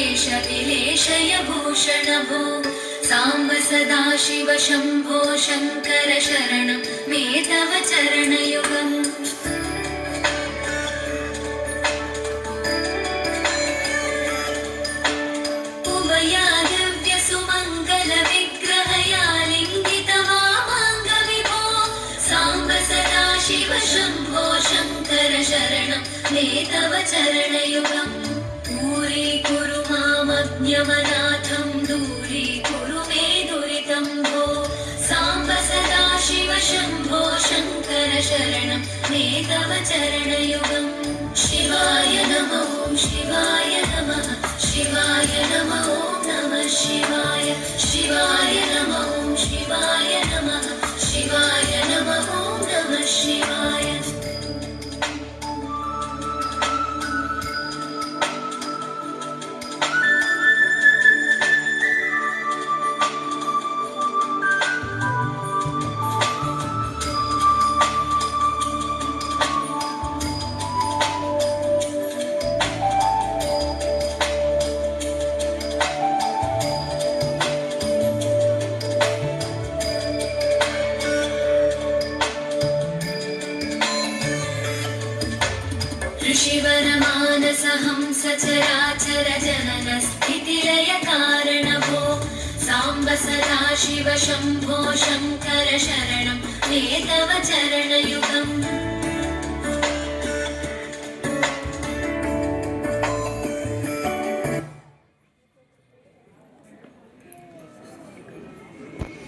विलेशय भूषण भो साम्ब सदाशिव शम्भो शङ्कर शरणं मे तव चरणयुगम् उमया दिव्यसुमङ्गलविग्रहया लिङ्गितवामाङ्गविभो साम्ब सदाशिव शम्भो शङ्कर शरणं मे तव चरणयुगम् दूरीकुरु मामज्ञमनाथं दूरीकुरु मे दुरितं भो साम्ब सदाशिव शम्भो शङ्कर शरणं मे तव चरणयुगम् शिवाय नमः शिवाय नमः शिवाय नमः नमः शिवाय शिवाय नमः शिवाय नमः शिवाय नमः नमः शिवाय ऋषिवरमानसहंस चराचर जनन स्थितिलय कारण भो साम्ब सदाशिव शम्भो शङ्कर शरणं मे तव चरणयुगम्